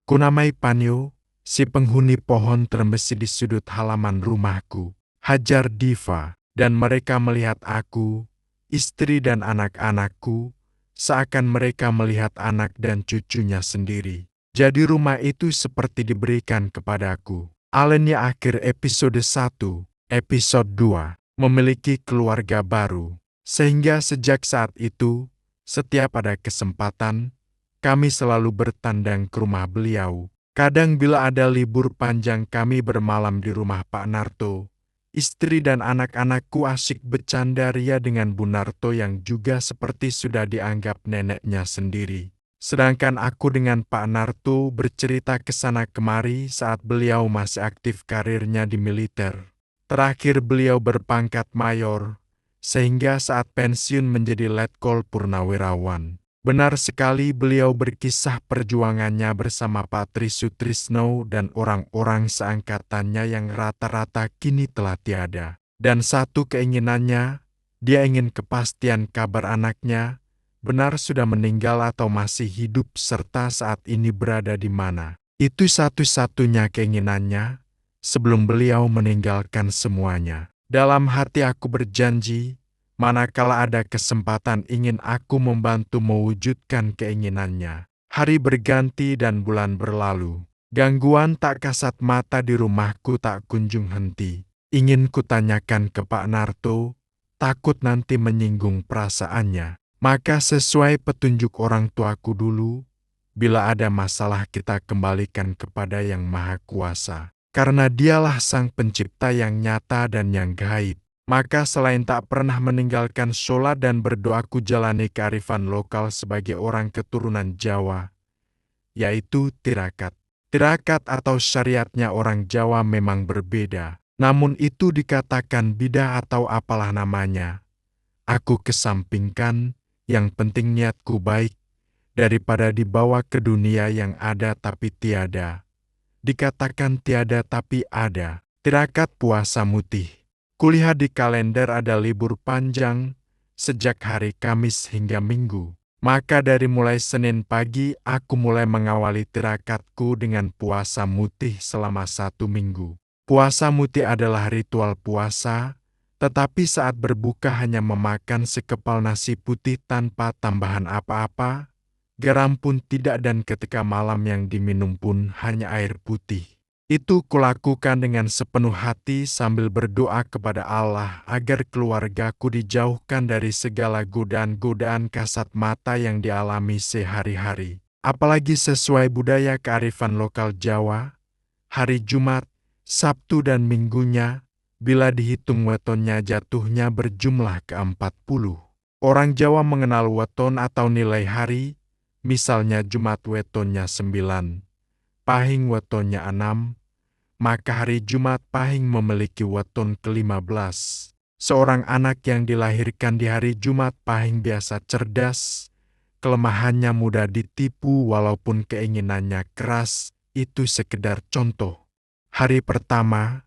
Kunamai Panyo, si penghuni pohon termesi di sudut halaman rumahku, hajar Diva, dan mereka melihat aku, istri dan anak-anakku, seakan mereka melihat anak dan cucunya sendiri. Jadi rumah itu seperti diberikan kepadaku. Alenya akhir episode 1, episode 2, memiliki keluarga baru. Sehingga sejak saat itu, setiap ada kesempatan, kami selalu bertandang ke rumah beliau. Kadang bila ada libur panjang kami bermalam di rumah Pak Narto. Istri dan anak-anakku asyik bercanda ria dengan Bu Narto yang juga seperti sudah dianggap neneknya sendiri. Sedangkan aku dengan Pak Narto bercerita ke sana kemari saat beliau masih aktif karirnya di militer. Terakhir beliau berpangkat mayor, sehingga saat pensiun menjadi letkol purnawirawan. Benar sekali beliau berkisah perjuangannya bersama Pak Tri Sutrisno dan orang-orang seangkatannya yang rata-rata kini telah tiada. Dan satu keinginannya, dia ingin kepastian kabar anaknya, benar sudah meninggal atau masih hidup serta saat ini berada di mana. Itu satu-satunya keinginannya, sebelum beliau meninggalkan semuanya. Dalam hati aku berjanji, manakala ada kesempatan ingin aku membantu mewujudkan keinginannya. Hari berganti dan bulan berlalu. Gangguan tak kasat mata di rumahku tak kunjung henti. Ingin kutanyakan ke Pak Narto, takut nanti menyinggung perasaannya. Maka sesuai petunjuk orang tuaku dulu, bila ada masalah kita kembalikan kepada Yang Maha Kuasa. Karena dialah Sang Pencipta yang nyata dan yang gaib. Maka selain tak pernah meninggalkan sholat dan berdoaku jalani kearifan lokal sebagai orang keturunan Jawa, yaitu tirakat. Tirakat atau syariatnya orang Jawa memang berbeda, namun itu dikatakan bidah atau apalah namanya. Aku kesampingkan, yang penting niatku baik, daripada dibawa ke dunia yang ada tapi tiada. Dikatakan tiada tapi ada, tirakat puasa mutih. Kulihat di kalender ada libur panjang, sejak hari Kamis hingga Minggu. Maka dari mulai Senin pagi, aku mulai mengawali tirakatku dengan puasa mutih selama 1 minggu. Puasa mutih adalah ritual puasa, tetapi saat berbuka hanya memakan sekepal nasi putih tanpa tambahan apa-apa, garam pun tidak dan ketika malam yang diminum pun hanya air putih. Itu kulakukan dengan sepenuh hati sambil berdoa kepada Allah agar keluargaku dijauhkan dari segala godaan-godaan kasat mata yang dialami sehari-hari. Apalagi sesuai budaya kearifan lokal Jawa, hari Jumat, Sabtu dan Minggunya, bila dihitung wetonnya jatuhnya berjumlah ke-40. Orang Jawa mengenal weton atau nilai hari, misalnya Jumat wetonnya 9, Pahing wetonnya 6, maka hari Jumat Pahing memiliki weton ke-15. Seorang anak yang dilahirkan di hari Jumat Pahing biasa cerdas, kelemahannya mudah ditipu walaupun keinginannya keras, itu sekedar contoh. Hari pertama,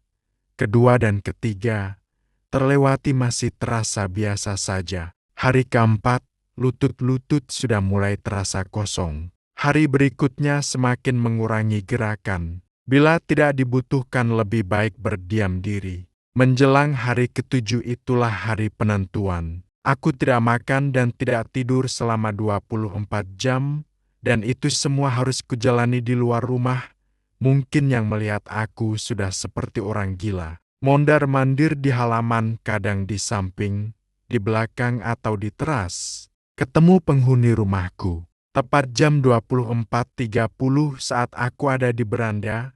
kedua dan ketiga, terlewati masih terasa biasa saja. Hari keempat, lutut-lutut sudah mulai terasa kosong. Hari berikutnya semakin mengurangi gerakan. Bila tidak dibutuhkan lebih baik berdiam diri. Menjelang hari ke-7 itulah hari penentuan. Aku tidak makan dan tidak tidur selama 24 jam, dan itu semua harus kujalani di luar rumah. Mungkin yang melihat aku sudah seperti orang gila. Mondar-mandir di halaman, kadang di samping, di belakang atau di teras. Ketemu penghuni rumahku. Tepat jam 24.30 saat aku ada di beranda,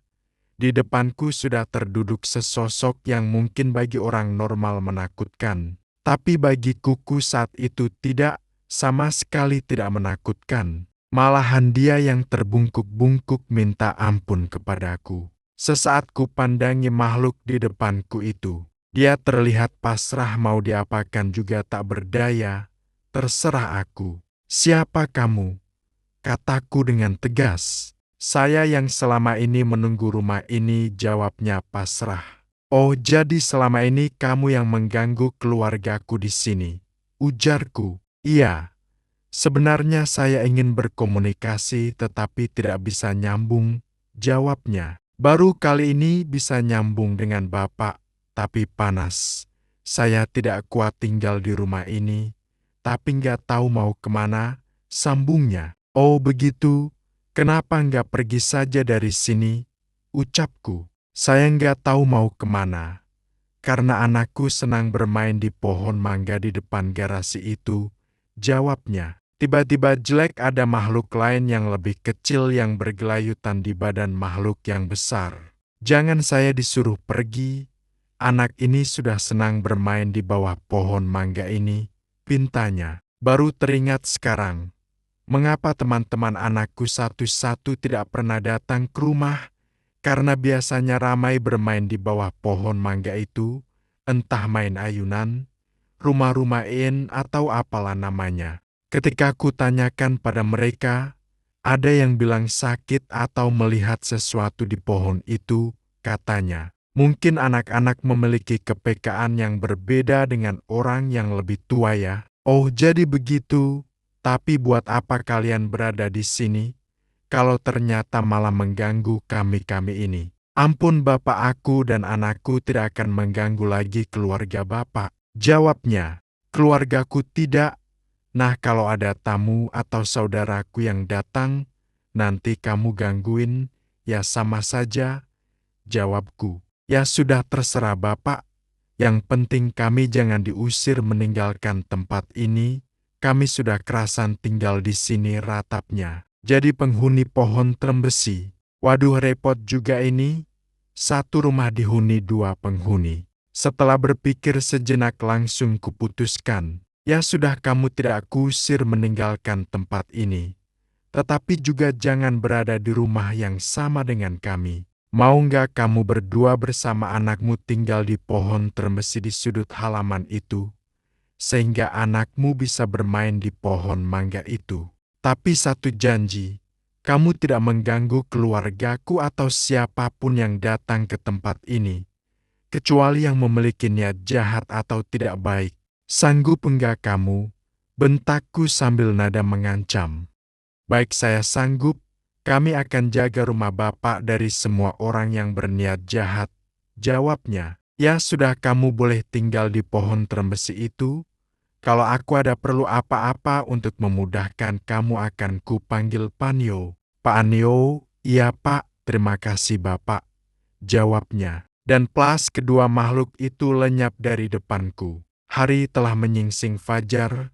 di depanku sudah terduduk sesosok yang mungkin bagi orang normal menakutkan. Tapi bagi kuku saat itu tidak, sama sekali tidak menakutkan. Malahan dia yang terbungkuk-bungkuk minta ampun kepadaku. Sesaat ku pandangi makhluk di depanku itu. Dia terlihat pasrah mau diapakan juga tak berdaya. Terserah aku. Siapa kamu? Kataku dengan tegas. Saya yang selama ini menunggu rumah ini, jawabnya pasrah. Oh, jadi selama ini kamu yang mengganggu keluargaku di sini? Ujarku. Iya. Sebenarnya saya ingin berkomunikasi tetapi tidak bisa nyambung, jawabnya. Baru kali ini bisa nyambung dengan Bapak, tapi panas. Saya tidak kuat tinggal di rumah ini, tapi nggak tahu mau kemana, sambungnya. Oh begitu, kenapa nggak pergi saja dari sini? Ucapku, saya nggak tahu mau kemana. Karena anakku senang bermain di pohon mangga di depan garasi itu, jawabnya. Tiba-tiba jelek ada makhluk lain yang lebih kecil yang bergelayutan di badan makhluk yang besar. Jangan saya disuruh pergi, anak ini sudah senang bermain di bawah pohon mangga ini, pintanya. Baru teringat sekarang, mengapa teman-teman anakku satu-satu tidak pernah datang ke rumah? Karena biasanya ramai bermain di bawah pohon mangga itu, entah main ayunan, rumah-rumah atau apalah namanya. Ketika kutanyakan pada mereka, ada yang bilang sakit atau melihat sesuatu di pohon itu, katanya. Mungkin anak-anak memiliki kepekaan yang berbeda dengan orang yang lebih tua ya. Oh jadi begitu, tapi buat apa kalian berada di sini? Kalau ternyata malah mengganggu kami-kami ini. Ampun Bapak, aku dan anakku tidak akan mengganggu lagi keluarga Bapak. Jawabnya, keluargaku tidak. Nah kalau ada tamu atau saudaraku yang datang, nanti kamu gangguin, ya sama saja. Jawabku, ya sudah terserah Bapak. Yang penting kami jangan diusir meninggalkan tempat ini. Kami sudah kerasan tinggal di sini, ratapnya. Jadi penghuni pohon trembesi. Waduh repot juga ini. Satu rumah dihuni dua penghuni. Setelah berpikir sejenak langsung kuputuskan. Ya sudah kamu tidak kusir meninggalkan tempat ini. Tetapi juga jangan berada di rumah yang sama dengan kami. Mau nggak kamu berdua bersama anakmu tinggal di pohon trembesi di sudut halaman itu? Sehingga anakmu bisa bermain di pohon mangga itu. Tapi satu janji, kamu tidak mengganggu keluargaku atau siapapun yang datang ke tempat ini, kecuali yang memiliki niat jahat atau tidak baik. Sanggup enggak kamu? Bentakku sambil nada mengancam. Baik saya sanggup, kami akan jaga rumah Bapak dari semua orang yang berniat jahat. Jawabnya, ya sudah kamu boleh tinggal di pohon trembesi itu. Kalau aku ada perlu apa-apa untuk memudahkan kamu akan kupanggil Panyo. Pak Anio, iya Pak, terima kasih Bapak. Jawabnya, dan plas kedua makhluk itu lenyap dari depanku. Hari telah menyingsing fajar,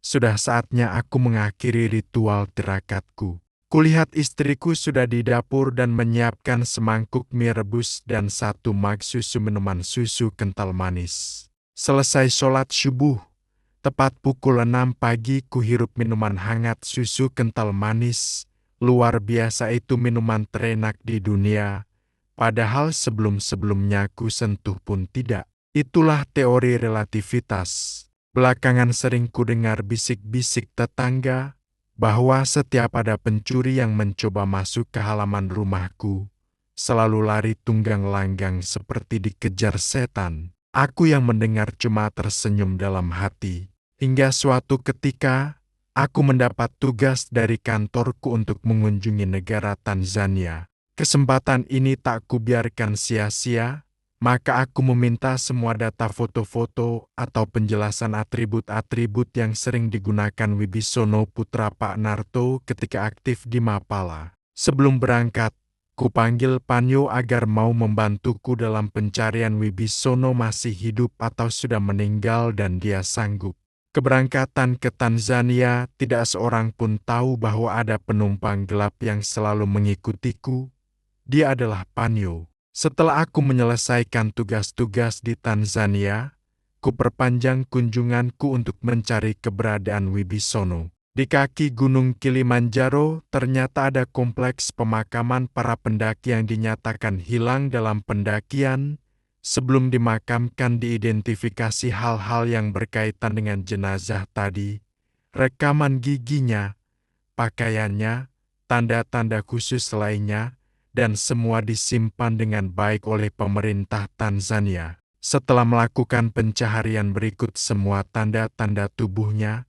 sudah saatnya aku mengakhiri ritual tirakatku. Kulihat istriku sudah di dapur dan menyiapkan semangkuk mie rebus dan satu mug susu minuman susu kental manis. Selesai sholat subuh, tepat pukul 6 pagi kuhirup minuman hangat susu kental manis. Luar biasa itu minuman terenak di dunia. Padahal sebelum-sebelumnya ku sentuh pun tidak. Itulah teori relativitas. Belakangan sering ku dengar bisik-bisik tetangga bahwa setiap ada pencuri yang mencoba masuk ke halaman rumahku, selalu lari tunggang langgang seperti dikejar setan. Aku yang mendengar cuma tersenyum dalam hati. Hingga suatu ketika, aku mendapat tugas dari kantorku untuk mengunjungi negara Tanzania. Kesempatan ini tak kubiarkan sia-sia, maka aku meminta semua data foto-foto atau penjelasan atribut-atribut yang sering digunakan Wibisono putra Pak Narto ketika aktif di Mapala. Sebelum berangkat, kupanggil Panyo agar mau membantuku dalam pencarian Wibisono masih hidup atau sudah meninggal dan dia sanggup. Keberangkatan ke Tanzania, tidak seorang pun tahu bahwa ada penumpang gelap yang selalu mengikutiku. Dia adalah Panyo. Setelah aku menyelesaikan tugas-tugas di Tanzania, kuperpanjang kunjunganku untuk mencari keberadaan Wibisono. Di kaki Gunung Kilimanjaro, ternyata ada kompleks pemakaman para pendaki yang dinyatakan hilang dalam pendakian. Sebelum dimakamkan diidentifikasi hal-hal yang berkaitan dengan jenazah tadi, rekaman giginya, pakaiannya, tanda-tanda khusus lainnya, dan semua disimpan dengan baik oleh pemerintah Tanzania. Setelah melakukan pencaharian berikut semua tanda-tanda tubuhnya,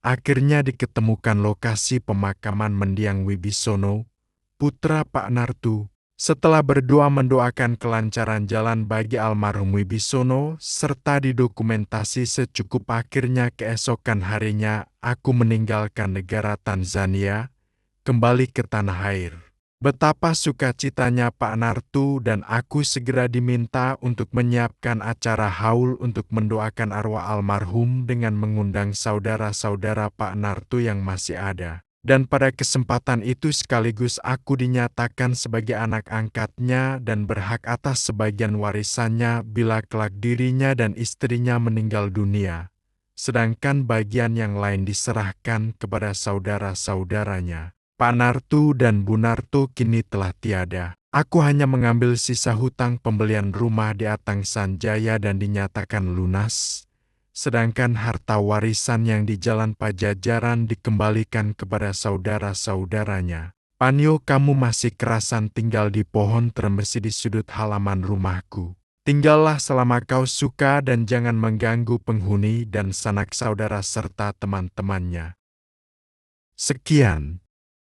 Akhirnya diketemukan lokasi pemakaman mendiang Wibisono, putra Pak Nartu. Setelah berdoa mendoakan kelancaran jalan bagi almarhum Wibisono, serta didokumentasi secukup, akhirnya keesokan harinya aku meninggalkan negara Tanzania, kembali ke tanah air. Betapa sukacitanya Pak Nartu dan aku segera diminta untuk menyiapkan acara haul untuk mendoakan arwah almarhum dengan mengundang saudara-saudara Pak Nartu yang masih ada. Dan pada kesempatan itu sekaligus aku dinyatakan sebagai anak angkatnya dan berhak atas sebagian warisannya bila kelak dirinya dan istrinya meninggal dunia, sedangkan bagian yang lain diserahkan kepada saudara-saudaranya. Pak Nartu dan Bu Nartu kini telah tiada. Aku hanya mengambil sisa hutang pembelian rumah di Atang Sanjaya dan dinyatakan lunas, sedangkan harta warisan yang di Jalan Pajajaran dikembalikan kepada saudara-saudaranya. Panyo, kamu masih kerasan tinggal di pohon termesi di sudut halaman rumahku. Tinggallah selama kau suka dan jangan mengganggu penghuni dan sanak saudara serta teman-temannya. Sekian.